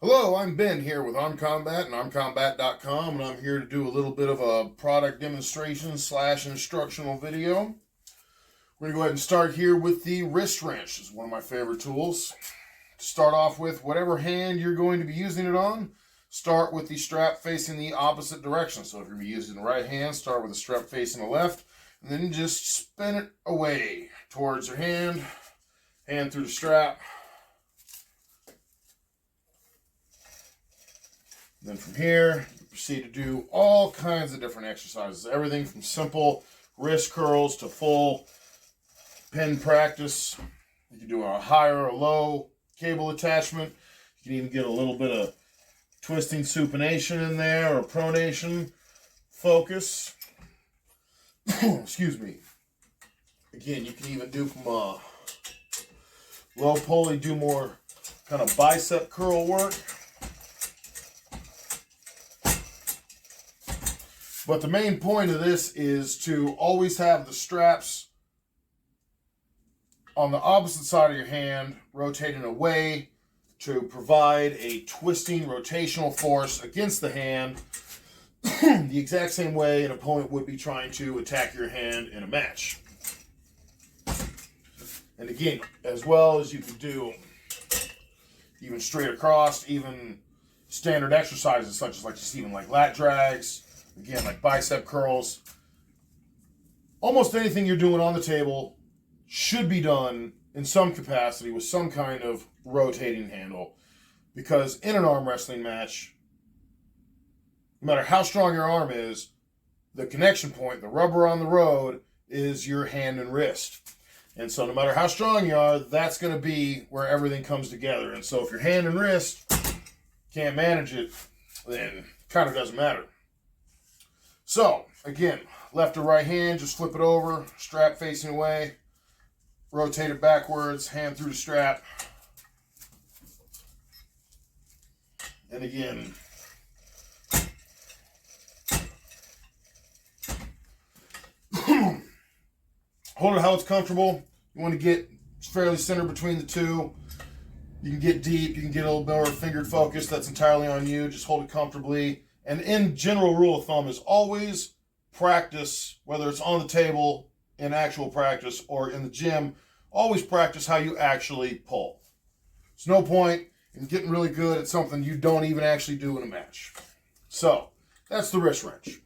Hello, I'm Ben here with Kombat and Kombat.com, and I'm here to do a little bit of a product demonstration / instructional video. We're going to go ahead and start here with the wrist wrench. It's one of my favorite tools. To start off with, whatever hand you're going to be using it on, start with the strap facing the opposite direction. So if you're using the right hand, start with the strap facing the left, and then just spin it away towards your hand through the strap. Then from here, you proceed to do all kinds of different exercises. Everything from simple wrist curls to full pin practice. You can do a high or a low cable attachment. You can even get a little bit of twisting supination in there or pronation focus. Excuse me. Again, you can even do from a low pulley, do more kind of bicep curl work. But the main point of this is to always have the straps on the opposite side of your hand, rotating away to provide a twisting rotational force against the hand, the exact same way an opponent would be trying to attack your hand in a match. And again, as well as you can do even straight across, even standard exercises such as like lat drags, again, like bicep curls. Almost anything you're doing on the table should be done in some capacity with some kind of rotating handle. Because in an arm wrestling match, no matter how strong your arm is, the connection point, the rubber on the road, is your hand and wrist. And so no matter how strong you are, that's going to be where everything comes together. And so if your hand and wrist can't manage it, then it kind of doesn't matter. So, again, left or right hand, just flip it over, strap facing away, rotate it backwards, hand through the strap. And again, hold it how it's comfortable. You want to get fairly centered between the two. You can get deep, you can get a little more fingered focus. That's entirely on you. Just hold it comfortably. And in general rule of thumb is always practice, whether it's on the table in actual practice or in the gym, always practice how you actually pull. There's no point in getting really good at something you don't even actually do in a match. So, that's the wrist wrench.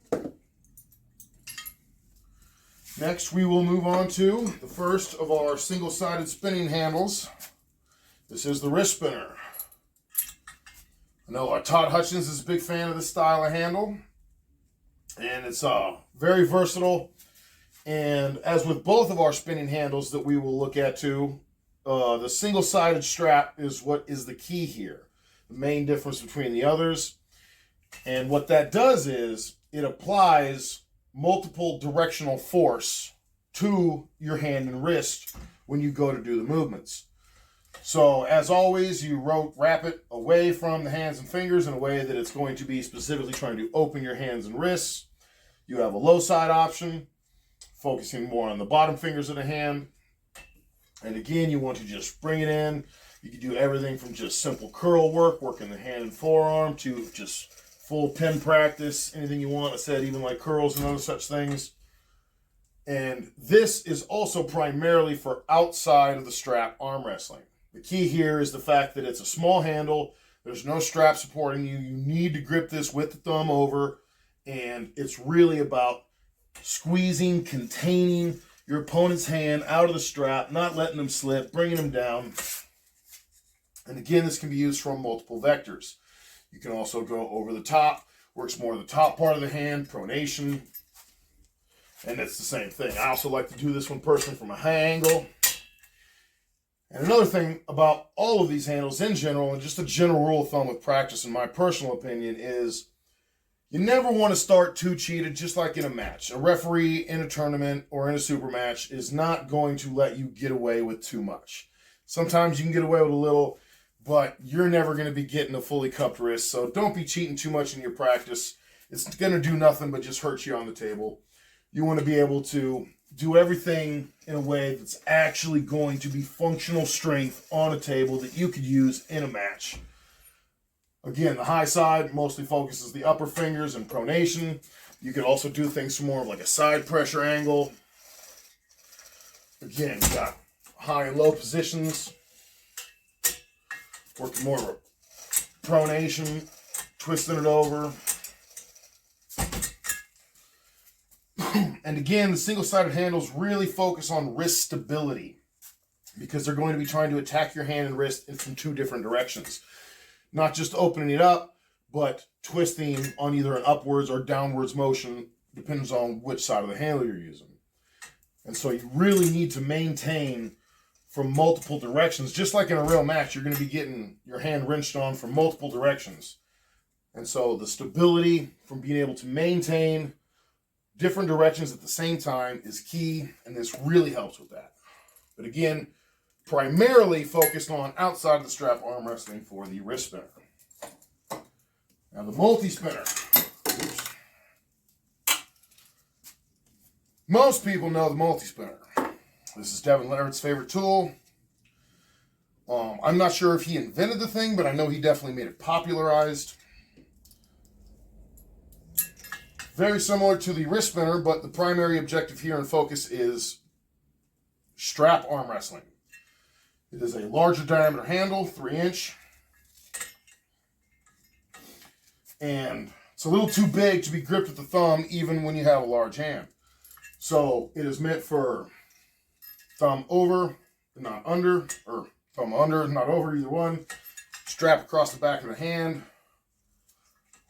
Next, we will move on to the first of our single-sided spinning handles. This is the wrist spinner. I know Todd Hutchins is a big fan of this style of handle, and it's very versatile. And as with both of our spinning handles that we will look at too, the single-sided strap is what is the key here, the main difference between the others. And what that does is it applies multiple directional force to your hand and wrist when you go to do the movements. So, as always, you wrap it away from the hands and fingers in a way that it's going to be specifically trying to open your hands and wrists. You have a low side option, focusing more on the bottom fingers of the hand. And again, you want to just bring it in. You can do everything from just simple curl work, working the hand and forearm, to just full pin practice, anything you want. I said even like curls and other such things. And this is also primarily for outside of the strap arm wrestling. The key here is the fact that it's a small handle. There's no strap supporting you. You need to grip this with the thumb over. And it's really about squeezing, containing your opponent's hand out of the strap, not letting them slip, bringing them down. And again, this can be used from multiple vectors. You can also go over the top. Works more the top part of the hand, pronation. And it's the same thing. I also like to do this one personally from a high angle. And another thing about all of these handles in general, and just a general rule of thumb with practice, in my personal opinion, is you never want to start too cheated, just like in a match. A referee in a tournament or in a super match is not going to let you get away with too much. Sometimes you can get away with a little, but you're never going to be getting a fully cupped wrist. So don't be cheating too much in your practice. It's going to do nothing but just hurt you on the table. You want to be able to do everything in a way that's actually going to be functional strength on a table that you could use in a match. Again, the high side mostly focuses the upper fingers and pronation. You can also do things from more of like a side pressure angle. Again, you got high and low positions. Working more of a pronation, twisting it over. And again, the single-sided handles really focus on wrist stability because they're going to be trying to attack your hand and wrist from two different directions. Not just opening it up, but twisting on either an upwards or downwards motion, depends on which side of the handle you're using. And so you really need to maintain from multiple directions. Just like in a real match, you're going to be getting your hand wrenched on from multiple directions. And so the stability from being able to maintain different directions at the same time is key, and this really helps with that. But again, primarily focused on outside of the strap arm wrestling for the wrist spinner. Now the multi-spinner. Most people know the multi-spinner. This is Devin Leonard's favorite tool. I'm not sure if he invented the thing, but I know he definitely made it popularized. Very similar to the wrist spinner, but the primary objective here and focus is strap arm wrestling. It is a larger diameter handle, 3-inch. And it's a little too big to be gripped with the thumb even when you have a large hand. So it is meant for thumb over, not under, or thumb under, not over, either one. Strap across the back of the hand,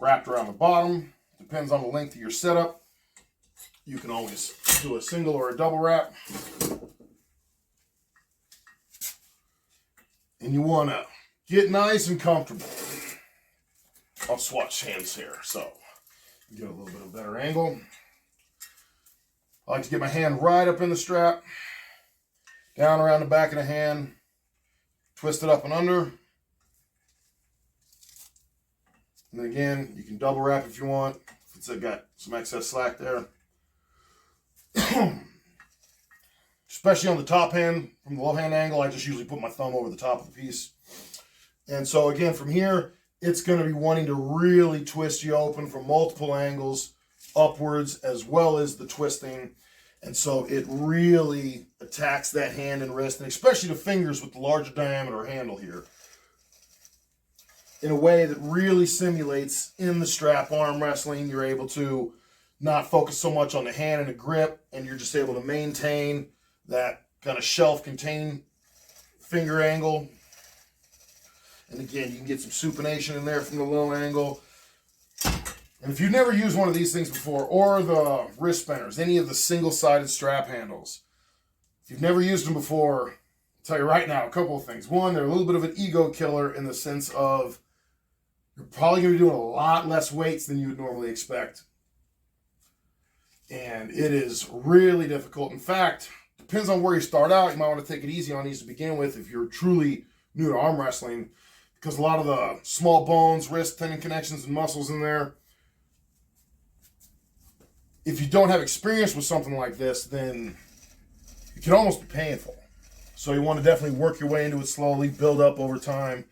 wrapped around the bottom. Depends on the length of your setup. You can always do a single or a double wrap. And you want to get nice and comfortable. I'll swatch hands here so you get a little bit of a better angle. I like to get my hand right up in the strap, down around the back of the hand, twist it up and under. And then again, you can double wrap if you want, if it's got some excess slack there. Especially on the top hand, from the low hand angle, I just usually put my thumb over the top of the piece. And so again, from here, it's going to be wanting to really twist you open from multiple angles, upwards, as well as the twisting. And so it really attacks that hand and wrist, and especially the fingers with the larger diameter handle here, in a way that really simulates in the strap arm wrestling. You're able to not focus so much on the hand and the grip, and you're just able to maintain that kind of shelf contained finger angle. And again, you can get some supination in there from the low angle. And if you've never used one of these things before, or the wrist spinners, any of the single-sided strap handles, if you've never used them before, I'll tell you right now a couple of things. One, they're a little bit of an ego killer in the sense of you're probably going to be doing a lot less weights than you would normally expect. And it is really difficult. In fact, depends on where you start out. You might want to take it easy on these to begin with if you're truly new to arm wrestling, because a lot of the small bones, wrist, tendon connections, and muscles in there, if you don't have experience with something like this, then it can almost be painful. So you want to definitely work your way into it slowly, build up over time.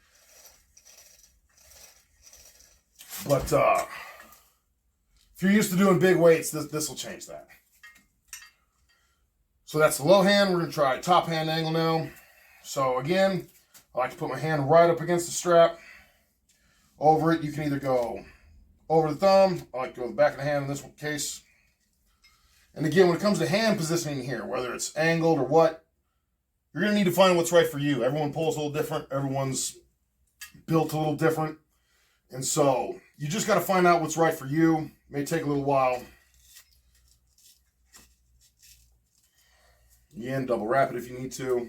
But if you're used to doing big weights, this will change that. So that's the low hand. We're going to try top hand angle now. So again, I like to put my hand right up against the strap. Over it, you can either go over the thumb. I like to go to the back of the hand in this case. And again, when it comes to hand positioning here, whether it's angled or what, you're going to need to find what's right for you. Everyone pulls a little different. Everyone's built a little different. And so you just got to find out what's right for you. It may take a little while. Again, double wrap it if you need to.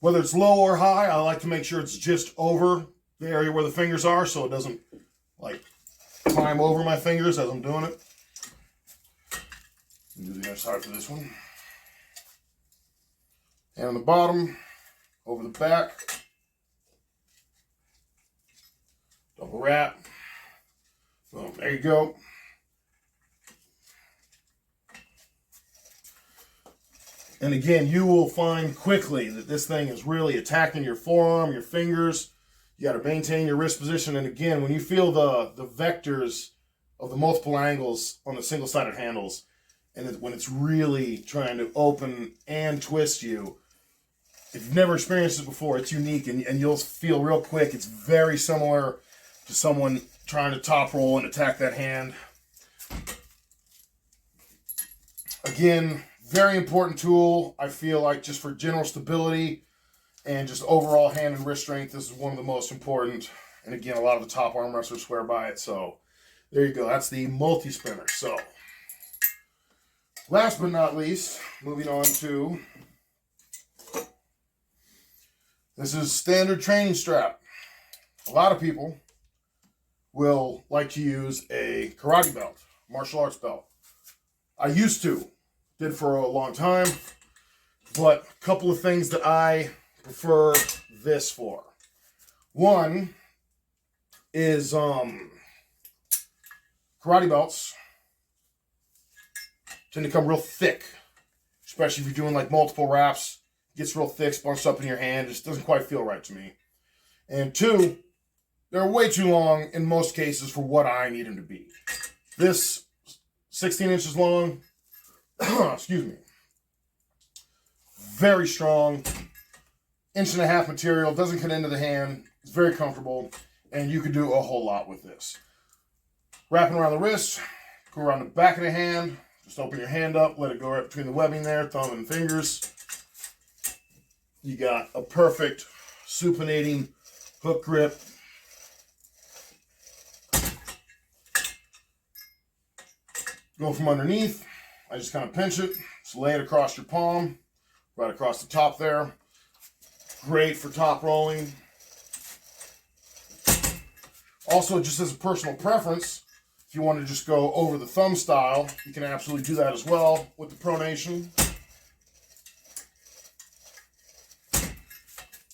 Whether it's low or high, I like to make sure it's just over the area where the fingers are so it doesn't like climb over my fingers as I'm doing it. Do the other side for this one. And on the bottom, over the back. Double wrap. Boom, there you go. And again, you will find quickly that this thing is really attacking your forearm, your fingers. You got to maintain your wrist position. And again, when you feel the vectors of the multiple angles on the single-sided handles, and when it's really trying to open and twist you, if you've never experienced it before, it's unique, and you'll feel real quick. It's very similar to someone trying to top roll and attack that hand. Again, very important tool. I feel like just for general stability and just overall hand and wrist strength, this is one of the most important. And again, a lot of the top arm wrestlers swear by it. So there you go. That's the multi-spinner. So last but not least, moving on to, this is standard training strap. A lot of people will like to use a karate belt, martial arts belt. I used to, did for a long time, but a couple of things that I prefer this for. One is karate belts tend to come real thick, especially if you're doing like multiple wraps. It gets real thick, bunched up in your hand, just doesn't quite feel right to me. And two, they're way too long in most cases for what I need them to be. This 16 inches long, excuse me, very strong, 1.5 inch material, doesn't cut into the hand, it's very comfortable, and you can do a whole lot with this. Wrapping around the wrist, go around the back of the hand, just open your hand up, let it go right between the webbing there, thumb and fingers. You got a perfect supinating hook grip. Go from underneath, I just kind of pinch it, just lay it across your palm, right across the top there. Great for top rolling. Also, just as a personal preference, if you want to just go over the thumb style, you can absolutely do that as well with the pronation.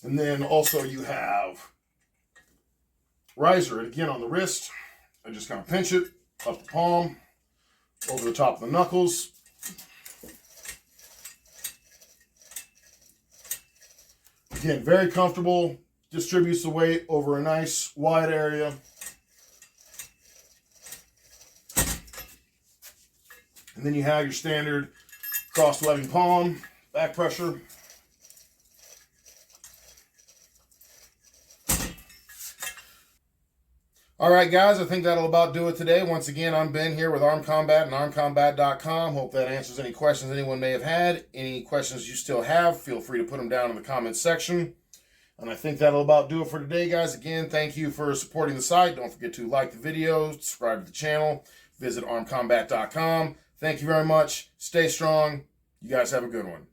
And then also you have riser, and again on the wrist, I just kind of pinch it up the palm, over the top of the knuckles. Again, very comfortable, distributes the weight over a nice wide area. And then you have your standard cross-webbing palm, back pressure. All right, guys, I think that'll about do it today. Once again, I'm Ben here with Armed Combat and armedcombat.com. Hope that answers any questions anyone may have had. Any questions you still have, feel free to put them down in the comments section. And I think that'll about do it for today, guys. Again, thank you for supporting the site. Don't forget to like the video, subscribe to the channel, visit armedcombat.com. Thank you very much. Stay strong. You guys have a good one.